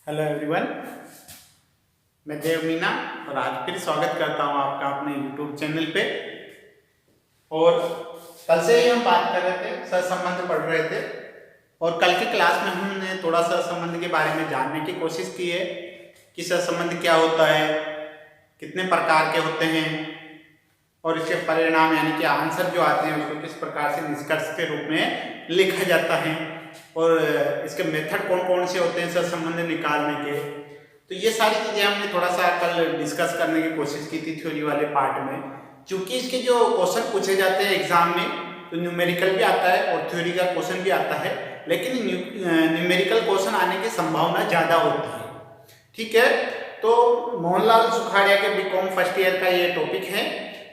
Hello everyone, मैं देव मीना और आज फिर स्वागत करता हूं आपका अपने यूट्यूब चैनल पे। और कल से ही हम बात कर रहे थे, सहसंबंध पढ़ रहे थे और कल की क्लास में हमने थोड़ा सहसंबंध के बारे में जानने की कोशिश की है कि सहसंबंध क्या होता है, कितने प्रकार के होते हैं और इसके परिणाम यानी कि आंसर जो आते हैं उसको किस प्रकार से निष्कर्ष के रूप में लिखा जाता है और इसके मेथड कौन कौन से होते हैं सहसंबंध निकालने के। तो ये सारी चीज़ें हमने थोड़ा सा कल डिस्कस करने की कोशिश की थी थ्योरी वाले पार्ट में। क्योंकि इसके जो क्वेश्चन पूछे जाते हैं एग्जाम में तो न्यूमेरिकल भी आता है और थ्योरी का क्वेश्चन भी आता है, लेकिन न्यूमेरिकल क्वेश्चन आने की संभावना ज़्यादा होती है। ठीक है, तो मोहनलाल सुखाड़िया के बीकॉम फर्स्ट ईयर का ये टॉपिक है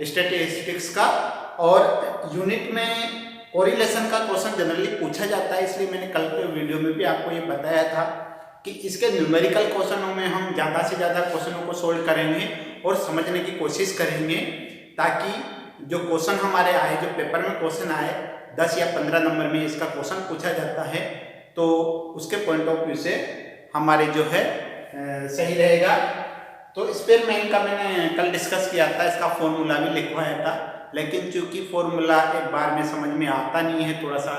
स्टैटिस्टिक्स का, और यूनिट में कोरिलेशन का क्वेश्चन जनरली पूछा जाता है। इसलिए मैंने कल के वीडियो में भी आपको ये बताया था कि इसके न्यूमेरिकल क्वेश्चनों में हम ज़्यादा से ज़्यादा क्वेश्चनों को सोल्व करेंगे और समझने की कोशिश करेंगे, ताकि जो क्वेश्चन हमारे आए, जो पेपर में क्वेश्चन आए 10 या 15 नंबर में इसका क्वेश्चन पूछा जाता है तो उसके पॉइंट ऑफ व्यू से हमारे जो है सही रहेगा। तो स्पेयरमैन का मैंने कल डिस्कस किया था, इसका फॉर्मूला भी लिखवाया था, लेकिन चूंकि फॉर्मूला एक बार में समझ में आता नहीं है, थोड़ा सा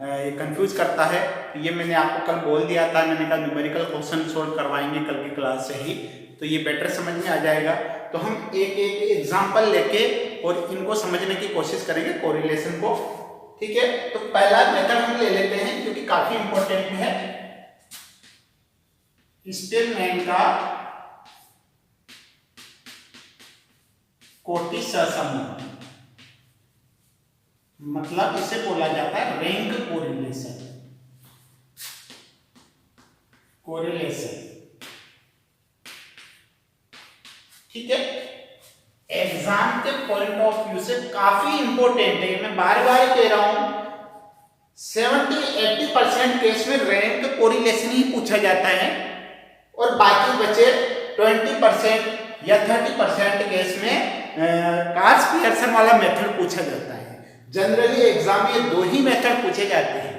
ये कंफ्यूज करता है, तो ये मैंने आपको कल बोल दिया था। मैंने कहा न्यूमेरिकल क्वेश्चन सोल्व करवाएंगे कल की क्लास से ही, तो ये बेटर समझ में आ जाएगा। तो हम एक एक एग्जाम्पल लेके और इनको समझने की कोशिश करेंगे कोरिलेशन को। ठीक है, तो पहला मेथड हम ले लेते हैं क्योंकि काफी इंपॉर्टेंट है, स्पेयरमैन का कोटि सहसंबंध, मतलब इसे बोला जाता है रैंक कोरिलेशन। ठीक है, एग्जाम के पॉइंट ऑफ व्यू से काफी इंपॉर्टेंट है। मैं बार बार कह रहा हूं 70-80% केस में रैंक कोरिलेशन ही पूछा जाता है और बाकी बचे 20% या 30% केस में कार्स-पियर्सन वाला मेथड पूछा जाता है। जनरली एग्जाम में ये दो ही मेथड पूछे जाते हैं।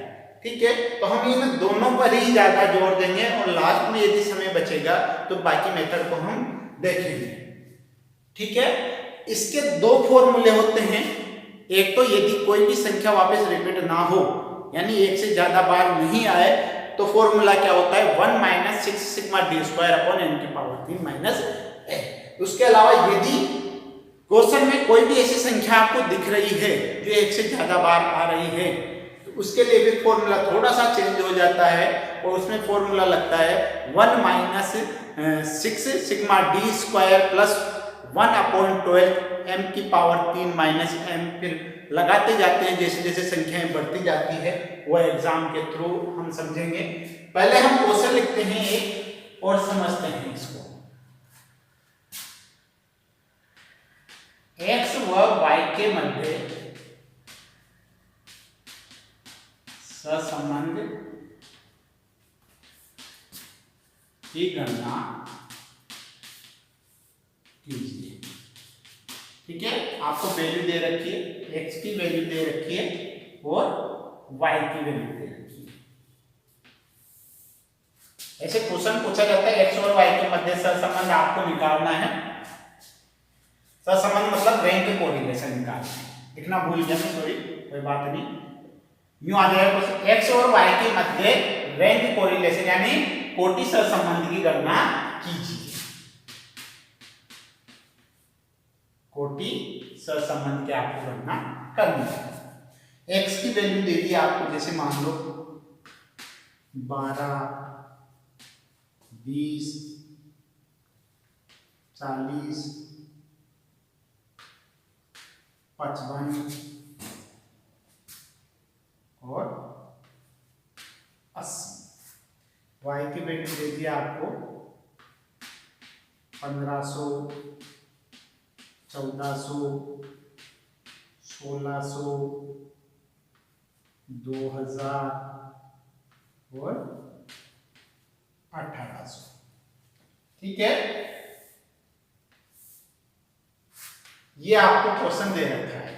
ठीक है, तो हम इन दोनों पर ही ज्यादा जोर देंगे और लास्ट में यदि समय बचेगा तो बाकी मेथड को हम देखेंगे। ठीक है, इसके दो फॉर्मूले होते हैं। एक तो यदि कोई भी संख्या वापस रिपीट ना हो, यानी एक से ज्यादा बार नहीं आए, तो फॉर्मूला क्या होता है 1 - 6 सिग्मा d² अपॉन n की पावर 3 माइनस a। उसके अलावा यदि क्वेश्चन में कोई भी ऐसी संख्या आपको दिख रही है जो एक से ज्यादा बार आ रही है, तो उसके लिए भी फॉर्मूला थोड़ा सा चेंज हो जाता है और उसमें फॉर्मूला लगता है 1 - 6 sigma d² plus 1 upon 12 m की पावर 3 माइनस m। फिर लगाते जाते हैं, जैसे जैसे संख्याएं बढ़ती जाती है वो एग्जाम के थ्रू हम समझेंगे। पहले हम क्वेश्चन लिखते हैं एक और समझते हैं इसको। x व y के मध्य सहसंबंध की गणना कीजिए। ठीक है, आपको वैल्यू दे रखी है, x की वैल्यू दे रखी है और y की वैल्यू दे रखी है। ऐसे क्वेश्चन पूछा जाता है x और y के मध्य सहसंबंध आपको निकालना है। सहसंबंध मतलब रैंक कोरिलेशन निकालना है। लिखना भूल गया मैं, सॉरी, कोई बात नहीं। यूं आ जाएगा x और y के मध्य रैंक कोरिलेशन यानी कोटि सहसंबंध की गणना कीजिए। कोटि सहसंबंध की आपको गणना करनी है। x की वैल्यू दे दी आपको, जैसे मान लो 12, 20, 40, 55 और 80। y की वैल्यू दे दी आपको 1500, 1400, 1600, 2000 और 1800। ठीक है, ये आपको क्वेश्चन दे रखा है।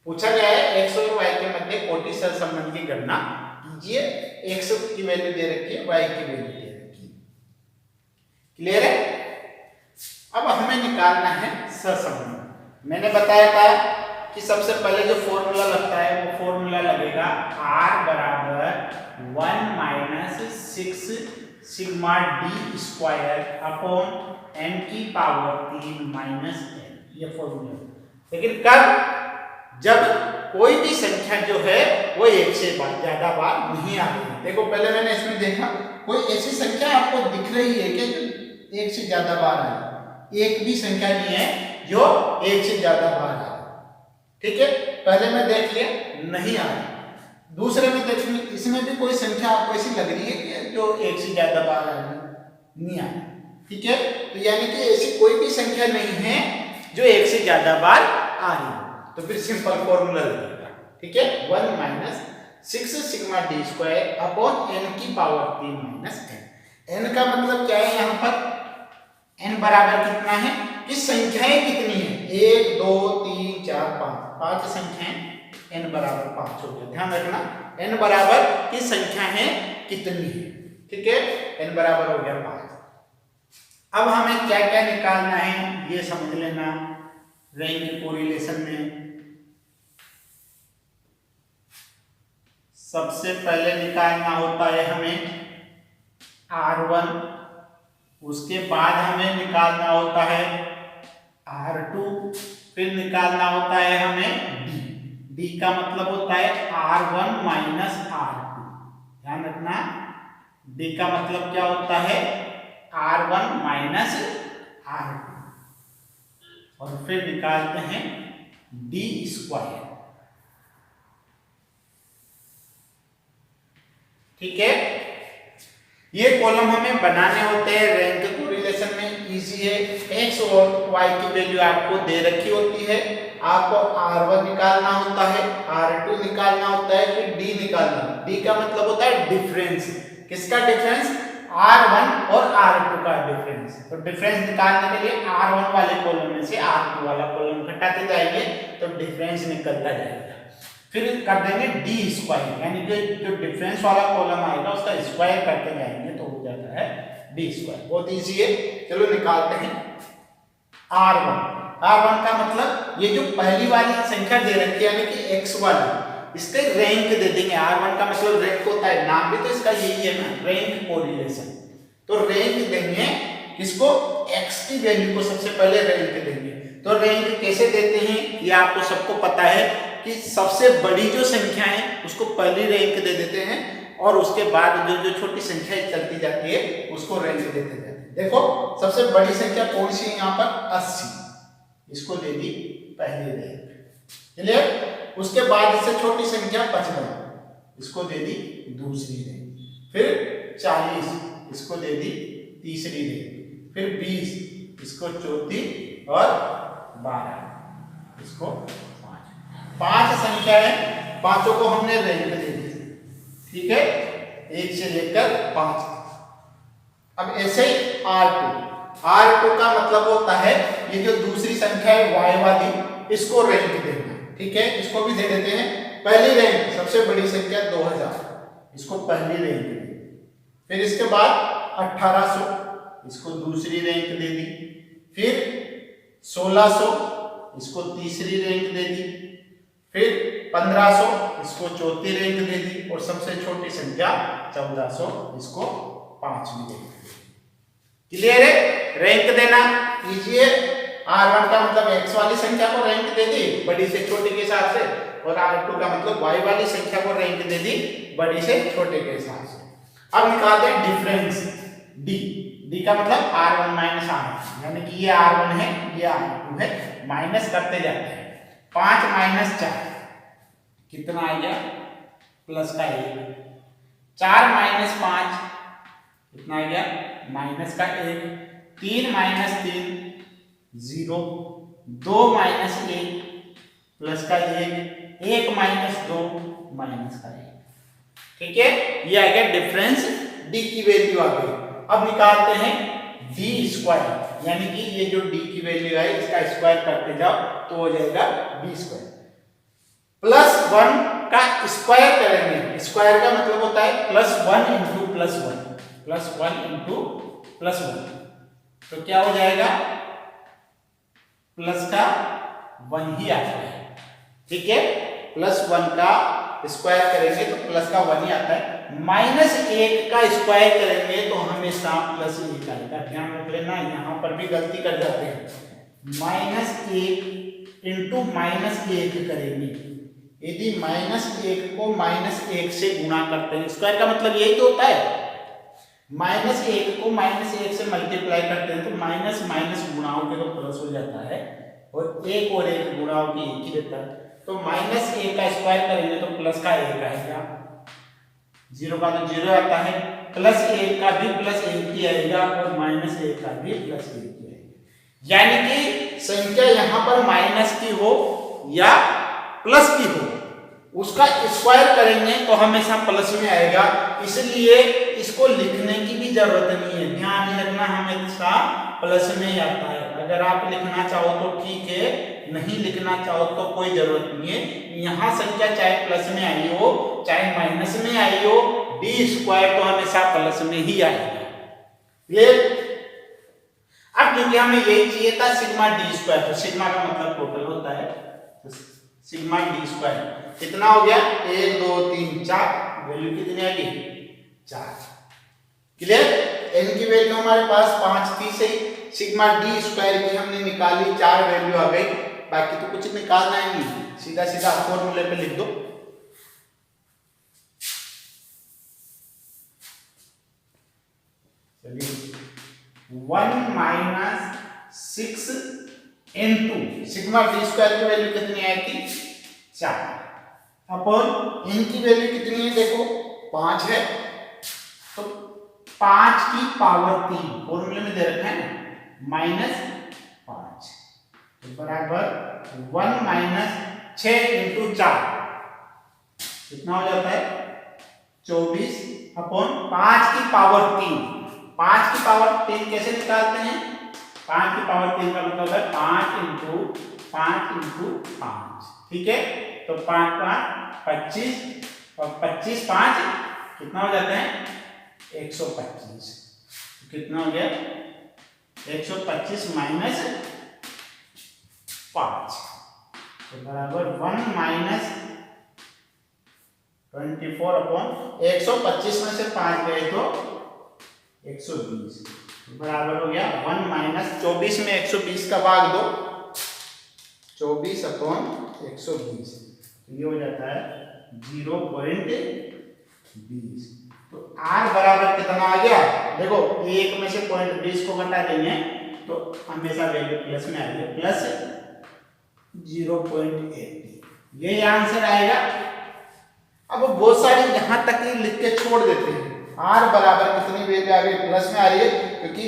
पूछा गया है x और y के मध्य कोटि सहसंबंध की गणना कीजिए। x की वैल्यू दे रखी है, y की वैल्यू दे रखी है। क्लियर है? अब हमें निकालना है सहसंबंध। मैंने बताया था कि सबसे पहले जो फॉर्मूला लगता है वो फॉर्मूला लगेगा r बराबर 1 minus 6 sigma d square upon n की पावर 3 माइनस n, ये फॉर्मूला। लेकिन कब? जब कोई भी संख्या जो है वो एक से ज्यादा बार नहीं आ रही। देखो पहले मैंने इसमें देखा कोई ऐसी संख्या आपको दिख रही है कि जो एक से ज्यादा बार आई? एक भी संख्या नहीं है जो एक से ज्यादा बार आ रही। ठीक है, पहले में देख लिया नहीं आ रही। दूसरे में देख लिया, इसमें भी कोई संख्या आपको ऐसी लग रही है कि जो एक से ज्यादा बार आ रही, नहीं आ रही। ठीक है, तो यानी कि ऐसी कोई भी संख्या नहीं है जो एक से ज्यादा बार आ रही है। तो फिर सिंपल फॉर्मूला लगेगा। ठीक है, 1 minus 6 sigma D square upon n की पावर 3 माइनस n। n का मतलब क्या है यहाँ पर? n बराबर कितना है कि संख्याएं कितनी है? 1 2 3 4 5, 5 संख्याएं n बराबर 5 हो गया। ध्यान रखना n बराबर की संख्या है कितनी है। ठीक है, n बराबर हो गया 5। अब हमें क्या क्या निकालना है ये समझ लेना। रैंक कोरिलेशन में सबसे पहले निकालना होता है हमें R1, उसके बाद हमें निकालना होता है R2, फिर निकालना होता है हमें D। D का मतलब होता है R1 माइनस R2। ध्यान रखना, D का मतलब क्या होता है? R1 minus R2। और फिर निकालते हैं D स्क्वायर। ठीक है, ये कॉलम हमें बनाने होते हैं रैंक कोरिलेशन में। इजी है, x और y की वैल्यू आपको दे रखी होती है। आपको R1 निकालना होता है, R2 निकालना होता है, फिर D निकालना। D का मतलब होता है डिफरेंस। किसका डिफरेंस? R1 और R2 का डिफरेंस। तो डिफरेंस निकालने के लिए R1 वाले कॉलम में से R2 वाला कॉलम घटाते जाएंगे तो डिफरेंस निकलता जाएगा। फिर कर देंगे D स्क्वायर, यानी कि जो डिफरेंस वाला कॉलम आएगा उसका स्क्वायर करते जाएंगे तो हो जाता है D स्क्वायर। बहुत इजी है, चलो निकालते हैं R1। R1 का मतलब ये जो पहली वाली संख्या दे रखी है यानी कि x वाली, इसके रैंक दे देंगे। R1 का मतलब रैंक होता है, नाम भी तो इसका यही है ना, रैंक कोरिलेशन। तो रैंक देंगे किसको? x की वैल्यू को सबसे पहले रैंक देंगे। तो रैंक कैसे देते हैं ये आपको सबको पता है कि सबसे बड़ी जो संख्या है उसको पहली रैंक दे देते हैं और उसके बाद जो जो छोटी संख्या चलती जाती है उसको रैंक देते जाते हैं। देखो सबसे बड़ी संख्या कौन सी है यहाँ पर? 80, इसको दे दी पहली रैंक। क्लियर? उसके बाद इससे छोटी संख्या 55, इसको दे दी दूसरी रैंक। फिर 40, इसको दे दी तीसरी रैंक। फिर 20, इसको चौथी, और 12, इसको 5 संख्या है, पांचों को हमने रैंक दे दी। ठीक है, 1 से लेकर 5। अब ऐसे ही R2 का मतलब होता है ये जो दूसरी संख्या है y वाली, इसको रैंक देना। ठीक है, इसको भी दे देते हैं पहली रैंक। सबसे बड़ी संख्या 2000, इसको पहली रैंक दी। फिर इसके बाद 1800, इसको दूसरी रैंक दे दी। फिर 1600, इसको तीसरी रैंक दे दी। फिर 1500, इसको चौथी रैंक दे दी। और सबसे छोटी संख्या 1400, इसको 5वीं रैंक दे दी। क्लियर है? रैंक देना कीजिए। R1 का मतलब x वाली संख्या को रैंक दे दी बड़ी से छोटे के हिसाब से, और R2 का मतलब y वाली संख्या को रैंक दे दी बड़ी से छोटे के हिसाब से। अब निकालते हैं डिफरेंस D का मतलब R1 माइनस R2, यानी कि ये R1 है ये R2 है, माइनस करते जाते हैं। 5 माइनस 4 कितना आ गया? प्लस का 1। 4 माइनस 5 कितना आ गया? माइनस का 1। 3 माइनस 3 0। 2 माइनस 1 प्लस का 1। 1 माइनस 2 माइनस का 1। ठीक है, ये आ गया डिफरेंस। D की वैल्यू आ गई। अब निकालते हैं D स्क्वायर, यानी कि ये जो D की वैल्यू है इसका स्क्वायर करते जाओ तो हो जाएगा D स्क्वायर। +1 का स्क्वायर करेंगे। स्क्वायर का मतलब होता है +1 इंटू +1, +1 इंटू +1। तो क्या हो जाएगा, प्लस का 1 ही आता है। ठीक है, +1 का स्क्वायर करेंगे तो प्लस का 1 ही आता है। -1 का स्क्वायर करेंगे तो हमेशा +1 आएगा। ध्यान रख लेना, यहाँ पर भी गलती कर जाते हैं। -1 इंटू -1 करेंगे, यदि -1 को -1 से गुणा करते हैं, स्क्वायर का मतलब यही तो होता है। -1 को -1 से मल्टीप्लाई करते हैं तो माइनस माइनस गुणा होके तो प्लस हो जाता है, और 1 और 1 गुणा होके 1 ही रहता है। तो -1 का स्क्वायर करेंगे तो प्लस का 1 आएगा, 0 का तो 0 आता है, +1 का भी +1 ही आएगा, और -1 का भी +1 ही आएगा। यानी कि संख्या यहाँ पर माइनस की हो या प्लस की हो, उसका स्क्वायर करेंगे तो हमेशा प्लस में आएगा, इसलिए इसको लिखने की भी जरूरत नहीं है। ध्यान रखना, हमेशा प्लस में ही आता है। अगर आप लिखना चाहो तो ठीक है, नहीं लिखना चाहो तो कोई जरूरत नहीं है। यहाँ संख्या चाहे प्लस में आई हो चाहे माइनस में आई हो, डी स्क्वायर तो हमेशा प्लस में ही आएगा। ये अब क्योंकि हमें यही चाहिए था सिग्मा डी स्क्वायर, तो सिग्मा का मतलब टोटल होता है, तो सिग्मा डी स्क्वायर कितना हो गया, 1 2 3 4, वैल्यू कितनी आ गई, 4। क्लियर, n की वैल्यू हमारे पास 5 थी, सही। सिग्मा डी स्क्वायर की हमने निकाली, 4 वैल्यू आ गई। बाकी तो कुछ निकालना ही नहीं, सीधा सीधा फॉर्मूले पे लिख दो। चलिए, 1 - 6 into सिग्मा डी स्क्वायर की वैल्यू कितनी आई थी, 4, अपन n की वैल्यू कितनी है, देखो 5 है, तो 5 की पावर 3 फॉर्मूले में दे रखा है ना, -5 तो बराबर 1 - 6 × 4 कितना हो जाता है, 24 अपॉन 5 की पावर 3। 5 की पावर 3 कैसे निकालते हैं, 5 की पावर 3 का मतलब है 5 × 5 ठीक है। तो 5 5 25 और 25 5 कितना हो जाता है, 125। कितना हो गया, 125 - 5 तो बराबर 1 - 24 अपॉन 125 में से 5 गए तो 120 बराबर हो गया 1 - 24 में 120 का भाग दो, 24 अपॉन 120, ये हो जाता है 0.20। तो r बराबर कितना आ गया, देखो 1 में से 0.20 को घटा देंगे तो हमेशा वैल्यू प्लस में आएगी, प्लस 0.80, ये आंसर आएगा। अब बहुत सारे यहां तक ही लिख के छोड़ देते हैं। r बराबर कितनी वैल्यू आ गई, प्लस में आ रही है, क्योंकि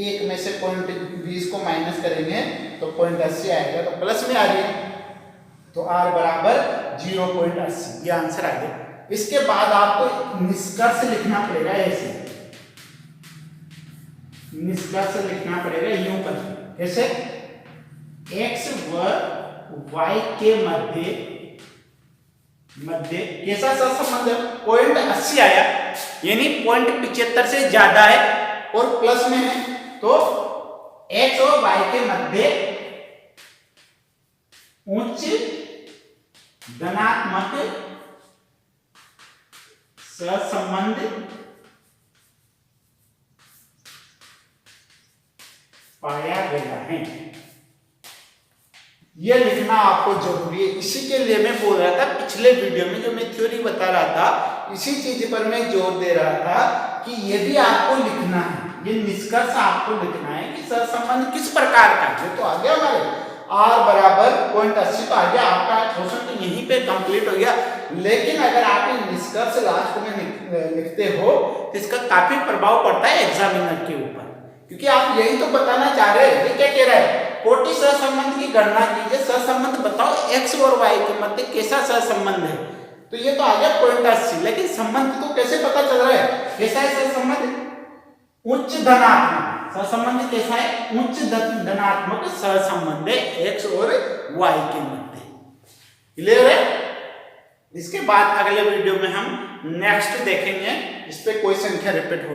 1 में से 0.20 को माइनस करेंगे तो 0.80 आएगा, तो प्लस में आ रही है, तो r बराबर 0.80, ये आंसर आ गया। इसके बाद आपको निष्कर्ष लिखना पड़ेगा, ऐसे निष्कर्ष लिखना पड़ेगा यूं कर, कैसे, x व y के मध्य कैसा सहसंबंध है, 0.80 आया, यानी 0.75 से ज्यादा है और प्लस में है, तो x और y के मध्य उच्च धनात्मक सहसंबंध पाया गया है। यह लिखना आपको जरूरी है। इसी के लिए मैं बोल रहा था पिछले वीडियो में, जो मैं थ्योरी बता रहा था, इसी चीज पर मैं जोर दे रहा था कि यदि आपको लिखना है, ये निष्कर्ष आपको लिखना है कि सहसंबंध किस प्रकार का है। तो आ गया हमारे r बराबर 0.80 तो आ गया, आपका क्वेश्चन तो यहीं पे कंप्लीट हो गया। लेकिन अगर आप ये निष्कर्ष लास्ट में लिखते हो तो इसका काफी प्रभाव पड़ता है एग्जामिनर के ऊपर, क्योंकि आप यही तो बताना चाह रहे हैं। ये क्या कह रहा है, कोटि सहसंबंध की गणना कीजिए, सहसंबंध बताओ x और y के मध्य कैसा सहसंबंध है। तो ये तो आ गया 0.80, लेकिन संबंध तो कैसे पता चल रहा है, कैसा है सहसंबंध, उच्च धनात्मक सहसंबंध कैसा है, उच्च धनात्मक सहसंबंध है x और y के मध्य। क्लियर है। इसके बाद अगले वीडियो में हम नेक्स्ट देखेंगे, इस पे कोई संख्या रिपीट हो